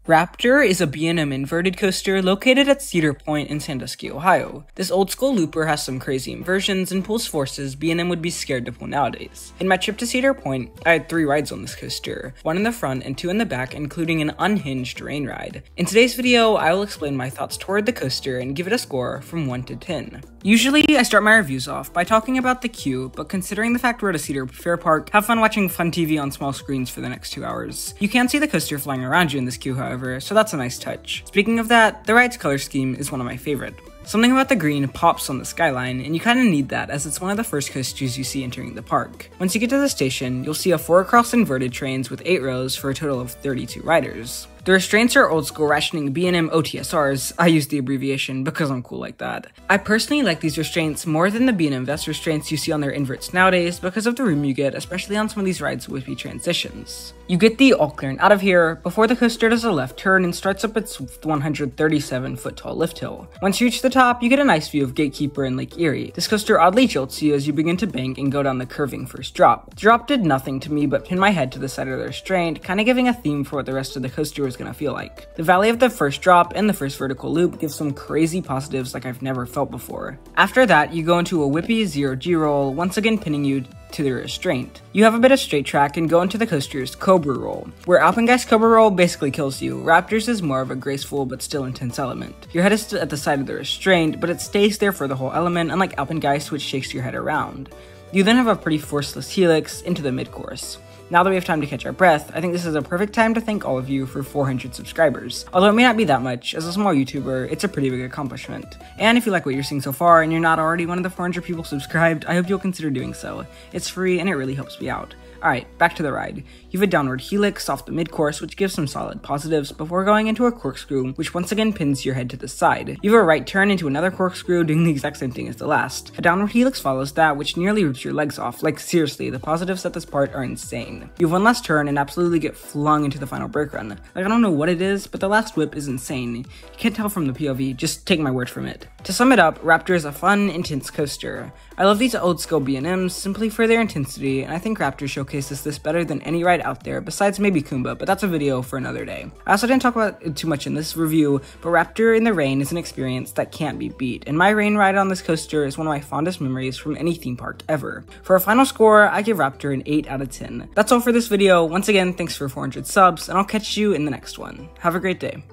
Raptor is a B&M inverted coaster located at Cedar Point in Sandusky, Ohio. This old school looper has some crazy inversions and pulls forces B&M would be scared to pull nowadays. In my trip to Cedar Point, I had 3 rides on this coaster, 1 in the front and 2 in the back, including an unhinged rain ride. In today's video, I will explain my thoughts toward the coaster and give it a score from 1 to 10. Usually, I start my reviews off by talking about the queue, but considering the fact we're at a Cedar Fair park, have fun watching fun TV on small screens for the next 2 hours. You can see the coaster flying around you in this queue, however, so that's a nice touch. Speaking of that, the ride's color scheme is one of my favorite. Something about the green pops on the skyline, and you kinda need that as it's one of the first coasters you see entering the park. Once you get to the station, you'll see a 4-across inverted trains with 8 rows for a total of 32 riders. The restraints are old school rationing B&M OTSRs. I use the abbreviation because I'm cool like that. I personally like these restraints more than the B&M vest restraints you see on their inverts nowadays because of the room you get, especially on some of these rides with wispy transitions. You get the all clearing out of here before the coaster does a left turn and starts up its 137-foot tall lift hill. Once you reach the top, you get a nice view of Gatekeeper and Lake Erie. This coaster oddly jolts you as you begin to bank and go down the curving first drop. The drop did nothing to me but pin my head to the side of the restraint, kinda giving a theme for what the rest of the coaster was gonna feel like. The valley of the first drop and the first vertical loop gives some crazy positives like I've never felt before. After that, you go into a whippy 0G roll, once again pinning you to the restraint. You have a bit of straight track and go into the coaster's Cobra roll, where Alpengeist Cobra roll basically kills you. Raptor's is more of a graceful but still intense element. Your head is at the side of the restraint, but it stays there for the whole element, unlike Alpengeist, which shakes your head around. You then have a pretty forceless helix into the mid-course. Now that we have time to catch our breath, I think this is a perfect time to thank all of you for 400 subscribers. Although it may not be that much, as a small YouTuber, it's a pretty big accomplishment. And if you like what you're seeing so far and you're not already one of the 400 people subscribed, I hope you'll consider doing so. It's free and it really helps me out. Alright, back to the ride. You have a downward helix off the mid-course, which gives some solid positives, before going into a corkscrew, which once again pins your head to the side. You have a right turn into another corkscrew, doing the exact same thing as the last. A downward helix follows that, which nearly rips your legs off. Like, seriously, the positives at this part are insane. You have one last turn and absolutely get flung into the final brake run. Like, I don't know what it is, but the last whip is insane. You can't tell from the POV, just take my word from it. To sum it up, Raptor is a fun, intense coaster. I love these old school B&Ms simply for their intensity, and I think Raptor showcases this better than any ride out there, besides maybe Kumba, but that's a video for another day. I also didn't talk about it too much in this review, but Raptor in the rain is an experience that can't be beat, and my rain ride on this coaster is one of my fondest memories from any theme park ever. For a final score, I give Raptor an 8 out of 10. That's all for this video. Once again, thanks for 400 subs, and I'll catch you in the next one. Have a great day.